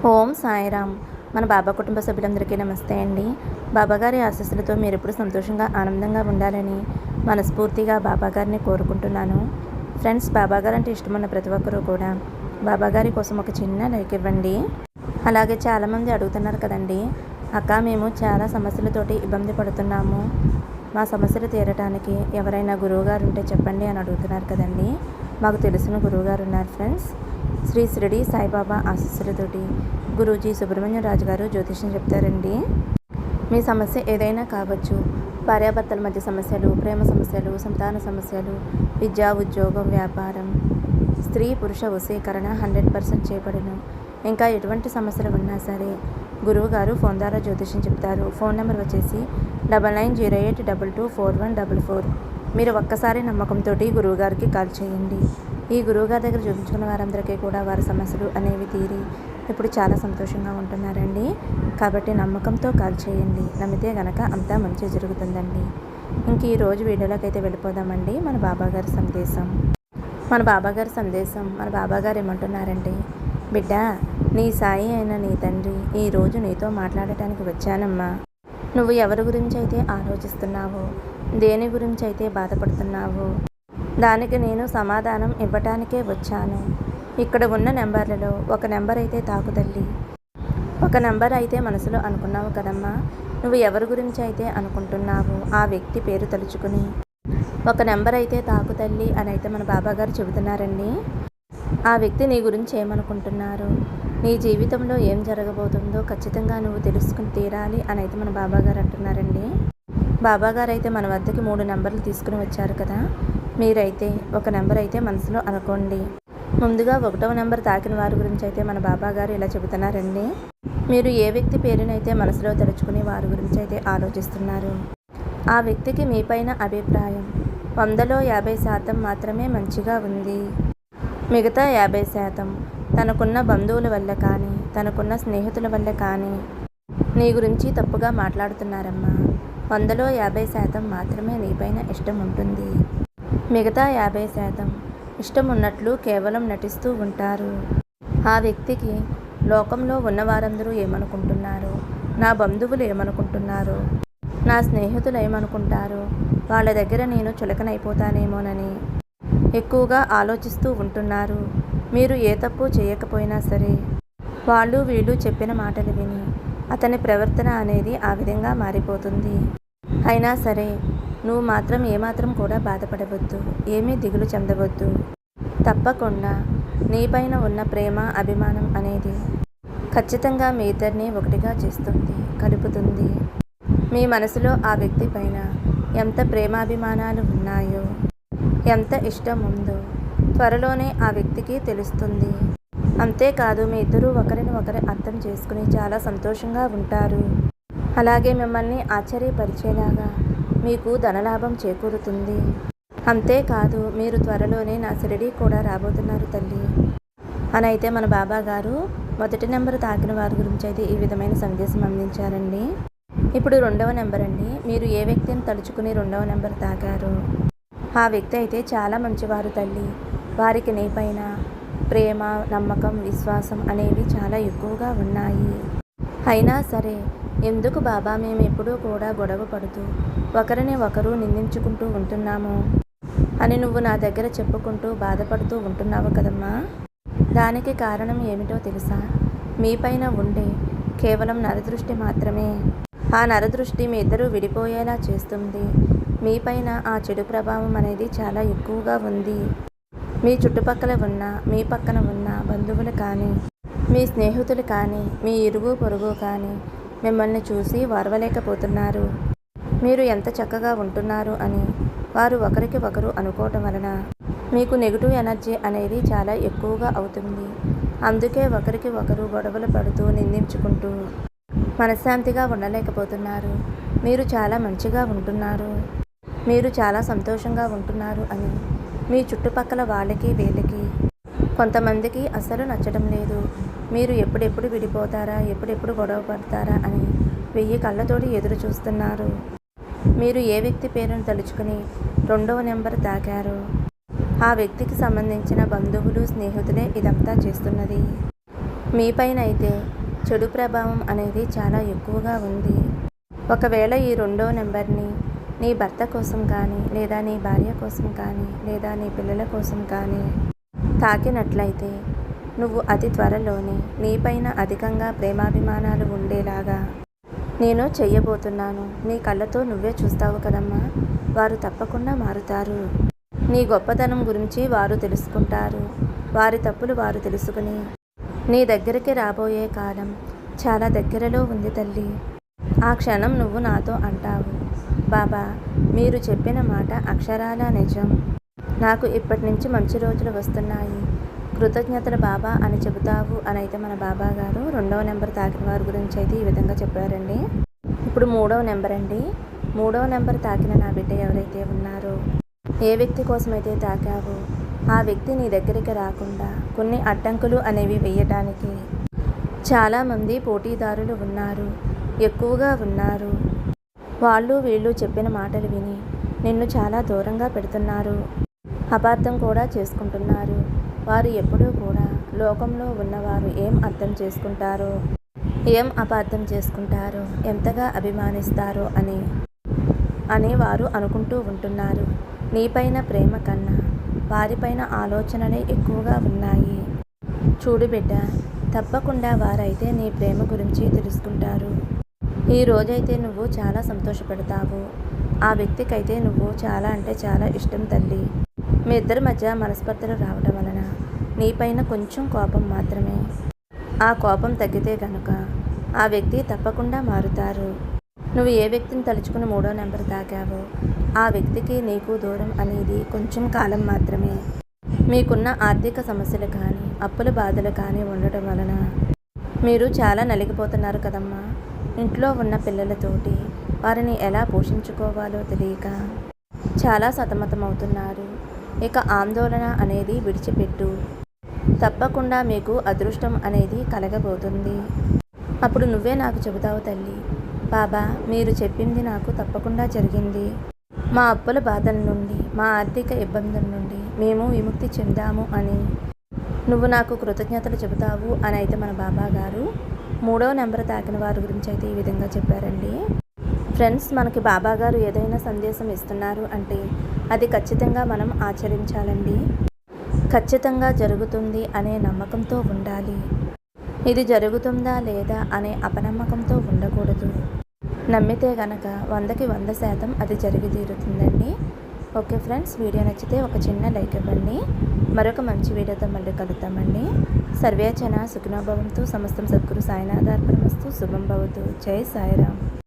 ఓం సాయిరామ్. మన బాబా కుటుంబ సభ్యులందరికీ నమస్తే అండి. బాబాగారి ఆశీస్సులతో మీరు ఎప్పుడు సంతోషంగా ఆనందంగా ఉండాలని మనస్ఫూర్తిగా బాబాగారిని కోరుకుంటున్నాను. ఫ్రెండ్స్, బాబాగారు అంటే ఇష్టమున్న ప్రతి ఒక్కరూ కూడా బాబాగారి కోసం ఒక చిన్న లైక్ ఇవ్వండి. అలాగే చాలామంది అడుగుతున్నారు కదండి, అక్క మేము చాలా సమస్యలతోటి ఇబ్బంది పడుతున్నాము, మా సమస్యలు తీరటానికి ఎవరైనా గురువుగారు ఉంటే చెప్పండి అని అడుగుతున్నారు కదండి. మాకు తెలిసిన గురువుగారు ఉన్నారు ఫ్రెండ్స్. శ్రీ షిరిడి సాయిబాబా ఆశీస్సులతోటి గురూజీ సుబ్రహ్మణ్యం రాజు గారు జ్యోతిష్యం చెప్తారండి. మీ సమస్య ఏదైనా కావచ్చు. భార్యాభర్తల మధ్య సమస్యలు, ప్రేమ సమస్యలు, సంతాన సమస్యలు, విద్య, ఉద్యోగం, వ్యాపారం, స్త్రీ పురుష వశీకరణ 100% చేయబడును. ఇంకా ఎటువంటి సమస్యలు ఉన్నా సరే గురువుగారు ఫోన్ ద్వారా జ్యోతిష్యం చెప్తారు. ఫోన్ నెంబర్ వచ్చేసి 9908224144. మీరు ఒక్కసారి నమ్మకంతో గురువుగారికి కాల్ చేయండి. ఈ గురువుగారి దగ్గర చూపించుకున్న వారందరికీ కూడా వారి సమస్యలు అనేవి తీరి ఇప్పుడు చాలా సంతోషంగా ఉంటున్నారండి. కాబట్టి నమ్మకంతో కాల్ చేయండి. నమ్మితే గనక అంతా మంచి జరుగుతుందండి. ఇంక ఈరోజు వీడియోలోకి అయితే వెళ్ళిపోదామండి. మన బాబాగారి సందేశం మన బాబాగారు ఏమంటున్నారంటే, బిడ్డ, నీ సాయి అయిన నీ తండ్రి ఈరోజు నీతో మాట్లాడటానికి వచ్చానమ్మా. నువ్వు ఎవరి గురించి అయితే ఆలోచిస్తున్నావో, దేని గురించి అయితే బాధపడుతున్నావో దానికి నేను సమాధానం ఇవ్వటానికే వచ్చాను. ఇక్కడ ఉన్న నెంబర్లలో ఒక నెంబర్ అయితే తాకు తల్లి, ఒక నెంబర్ అయితే మనసులో అనుకున్నావు కదమ్మా. నువ్వు ఎవరి గురించి అయితే అనుకుంటున్నావో ఆ వ్యక్తి పేరు తలుచుకుని ఒక నెంబర్ అయితే తాకు తల్లి అని అయితే మన బాబాగారు చెబుతున్నారండి. ఆ వ్యక్తి నీ గురించి ఏమనుకుంటున్నారు, నీ జీవితంలో ఏం జరగబోతుందో ఖచ్చితంగా నువ్వు తెలుసుకుని తీరాలి అని అయితే మన బాబాగారు అంటున్నారండి. బాబాగారు అయితే మన వద్దకి 3 నెంబర్లు తీసుకుని వచ్చారు కదా. మీరైతే ఒక నెంబర్ అయితే మనసులో అనుకోండి. ముందుగా 1వ నెంబర్ తాకిన వారి గురించి అయితే మన బాబాగారు ఇలా చెబుతున్నారండి. మీరు ఏ వ్యక్తి పేరునైతే మనసులో తలుచుకుని వారి గురించి అయితే ఆలోచిస్తున్నారు, ఆ వ్యక్తికి మీపైన అభిప్రాయం 100లో 50% మాత్రమే మంచిగా ఉంది. మిగతా 50% తనకున్న బంధువుల వల్ల కానీ, తనకున్న స్నేహితుల వల్ల కానీ నీ గురించి తప్పుగా మాట్లాడుతున్నారమ్మా. 100లో 50% మాత్రమే నీపైన ఇష్టం ఉంటుంది. మిగతా 50% ఇష్టం ఉన్నట్లు కేవలం నటిస్తూ ఉంటారు. ఆ వ్యక్తికి లోకంలో ఉన్నవారందరూ ఏమనుకుంటున్నారు, నా బంధువులు ఏమనుకుంటున్నారు, నా స్నేహితులు ఏమనుకుంటారు, వాళ్ళ దగ్గర నేను చులకనైపోతానేమోనని ఎక్కువగా ఆలోచిస్తూ ఉంటున్నారు. మీరు ఏ తప్పు చేయకపోయినా సరే వాళ్ళు వీళ్ళు చెప్పిన మాటలు విని అతని ప్రవర్తన అనేది ఆ విధంగా మారిపోతుంది. అయినా సరే నువ్వు మాత్రం ఏమాత్రం కూడా బాధపడవద్దు, ఏమీ దిగులు చెందవద్దు. తప్పకుండా నీపైన ఉన్న ప్రేమ, అభిమానం అనేది ఖచ్చితంగా మీ ఇద్దరిని ఒకటిగా చేస్తుంది, కలుపుతుంది. మీ మనసులో ఆ వ్యక్తి పైన ఎంత ప్రేమాభిమానాలు ఉన్నాయో, ఎంత ఇష్టం ఉందో త్వరలోనే ఆ వ్యక్తికి తెలుస్తుంది. అంతేకాదు మీ ఇద్దరూ ఒకరిని ఒకరు అర్థం చేసుకుని చాలా సంతోషంగా ఉంటారు. అలాగే మిమ్మల్ని ఆశ్చర్యపరిచేలాగా మీకు ధనలాభం చేకూరుతుంది. అంతేకాదు మీరు త్వరలోనే నా షిరిడి కూడా రాబోతున్నారు తల్లి అని అయితే మన బాబాగారు 1వ నెంబర్ తాకిన వారి గురించి అయితే ఈ విధమైన సందేశం అందించారండి. ఇప్పుడు 2వ నెంబర్ అండి. మీరు ఏ వ్యక్తిని తలుచుకుని 2వ నెంబర్ తాకారో ఆ వ్యక్తి అయితే చాలా మంచివారు తల్లి. వారికి నీపైన ప్రేమ, నమ్మకం, విశ్వాసం అనేవి చాలా ఎక్కువగా ఉన్నాయి. అయినా సరే ఎందుకు బాబా మేము ఎప్పుడూ కూడా గొడవ పడుతూ ఒకరిని ఒకరు నిందించుకుంటూ ఉంటున్నాము అని నువ్వు నా దగ్గర చెప్పుకుంటూ బాధపడుతూ ఉంటున్నావు కదమ్మా. దానికి కారణం ఏమిటో తెలుసా? మీపైన ఉండే కేవలం నరదృష్టి మాత్రమే. ఆ నరదృష్టి మీ ఇద్దరూ విడిపోయేలా చేస్తుంది. మీపైన ఆ చెడు ప్రభావం అనేది చాలా ఎక్కువగా ఉంది. మీ చుట్టుపక్కల ఉన్న, మీ పక్కన ఉన్న బంధువులు కానీ, మీ స్నేహితులు కానీ, మీ ఇరుగు పొరుగు కానీ మిమ్మల్ని చూసి ఓర్వలేకపోతున్నారు. మీరు ఎంత చక్కగా ఉంటున్నారు అని వారు ఒకరికి ఒకరు అనుకోవటం వలన మీకు నెగిటివ్ ఎనర్జీ అనేది చాలా ఎక్కువగా అవుతుంది. అందుకే ఒకరికి ఒకరు గొడవలు పడుతూ నిందించుకుంటూ మనశ్శాంతిగా ఉండలేకపోతున్నారు. మీరు చాలా మంచిగా ఉంటున్నారు, మీరు చాలా సంతోషంగా ఉంటున్నారు అని మీ చుట్టుపక్కల వాళ్ళకి వీళ్ళకి కొంతమందికి అసలు నచ్చడం లేదు. మీరు ఎప్పుడెప్పుడు విడిపోతారా, ఎప్పుడెప్పుడు గొడవ పడతారా అని 1000 కళ్ళతోటి ఎదురు చూస్తున్నారు. మీరు ఏ వ్యక్తి పేరును తలుచుకుని 2వ నెంబర్ తాకారో ఆ వ్యక్తికి సంబంధించిన బంధువులు, స్నేహితులే ఇదంతా చేస్తున్నది. మీపైన అయితే చెడు ప్రభావం అనేది చాలా ఎక్కువగా ఉంది. ఒకవేళ ఈ రెండో నెంబర్ని నీ భర్త కోసం కానీ, లేదా నీ భార్య కోసం కానీ, లేదా నీ పిల్లల కోసం కానీ తాకినట్లయితే నువ్వు అతి త్వరలోనే నీపైన అధికంగా ప్రేమాభిమానాలు ఉండేలాగా నేను చెయ్యబోతున్నాను. నీ కళ్ళతో నువ్వే చూస్తావు కదమ్మా. వారు తప్పకుండా మారుతారు. నీ గొప్పతనం గురించి వారు తెలుసుకుంటారు. వారి తప్పులు వారు తెలుసుకుని నీ దగ్గరికి రాబోయే కాలం చాలా దగ్గరలో ఉంది తల్లి. ఆ క్షణం నువ్వు నాతో అంటావు, బాబా మీరు చెప్పిన మాట అక్షరాల నిజం. నాకు ఇప్పటి నుంచి మంచి రోజులు వస్తున్నాయి. కృతజ్ఞతలు బాబా అని చెబుతావు అని అయితే మన బాబా గారు రెండవ నెంబర్ తాకిన వారి గురించి అయితే ఈ విధంగా చెప్పారండి. ఇప్పుడు మూడవ నెంబర్ అండి. మూడవ నెంబర్ తాకిన నా బిడ్డ ఎవరైతే ఉన్నారో, ఏ వ్యక్తి కోసమైతే తాకావో ఆ వ్యక్తి నీ దగ్గరికి రాకుండా కొన్ని అడ్డంకులు అనేవి వేయటానికి చాలామంది పోటీదారులు ఉన్నారు, ఎక్కువగా ఉన్నారు. వాళ్ళు వీళ్ళు చెప్పిన మాటలు విని నిన్ను చాలా దూరంగా పెడుతున్నారు, అపార్థం కూడా చేసుకుంటున్నారు. వారు ఎప్పుడూ కూడా లోకంలో ఉన్నవారు ఏం అర్థం చేసుకుంటారో, ఏం అపార్థం చేసుకుంటారో, ఎంతగా అభిమానిస్తారో అని వారు అనుకుంటూ ఉంటున్నారు. నీపైన ప్రేమ కన్నా వారిపైన ఆలోచనలే ఎక్కువగా ఉన్నాయి. చూడు బిడ్డ, తప్పకుండా వారైతే నీ ప్రేమ గురించి తెలుసుకుంటారు. ఈ రోజైతే నువ్వు చాలా సంతోషపడతావు. ఆ వ్యక్తికైతే నువ్వు చాలా అంటే చాలా ఇష్టం తల్లి. మీ ఇద్దరి మధ్య మనస్పర్ధలు రావటం వలన నీపైన కొంచెం కోపం మాత్రమే. ఆ కోపం తగ్గితే గనుక ఆ వ్యక్తి తప్పకుండా మారుతారు. నువ్వు ఏ వ్యక్తిని తలుచుకుని మూడో నెంబర్ తాకావో ఆ వ్యక్తికి నీకు దూరం అనేది కొంచెం కాలం మాత్రమే. మీకున్న ఆర్థిక సమస్యలు కానీ, అప్పుల బాధలు కానీ ఉండటం వలన మీరు చాలా నలిగిపోతున్నారు కదమ్మా. ఇంట్లో ఉన్న పిల్లలతోటి వారిని ఎలా పోషించుకోవాలో తెలియక చాలా సతమతమవుతున్నారు. ఇక ఆందోళన అనేది విడిచిపెట్టు. తప్పకుండా మీకు అదృష్టం అనేది కలగబోతుంది. అప్పుడు నువ్వే నాకు చెబుతావు తల్లి, బాబా మీరు చెప్పింది నాకు తప్పకుండా జరిగింది. మా అప్పుల బాధల నుండి, మా ఆర్థిక ఇబ్బందుల నుండి మేము విముక్తి చెందాము అని నువ్వు నాకు కృతజ్ఞతలు చెబుతావు అని అయితే మన బాబా గారు మూడవ నెంబర్ తాకిన వారి గురించి అయితే ఈ విధంగా చెప్పారండి. ఫ్రెండ్స్, మనకి బాబా గారు ఏదైనా సందేశం ఇస్తున్నారు అంటే అది ఖచ్చితంగా మనం ఆచరించాలండి. ఖచ్చితంగా జరుగుతుంది అనే నమ్మకంతో ఉండాలి. ఇది జరుగుతుందా లేదా అనే అపనమ్మకంతో ఉండకూడదు. నమ్మితే గనక 100కి 100% అది జరిగి తీరుతుందండి. ఓకే ఫ్రెండ్స్, వీడియో నచ్చితే ఒక చిన్న లైక్ ఇవ్వండి. మరొక మంచి వీడియోతో మళ్ళీ కలుద్దామండి. సర్వేచన సుఖినో భవంతు. సమస్తం సద్గురు సాయినాథార్పణమస్తు. శుభం భవతు. జై సాయిరామ్.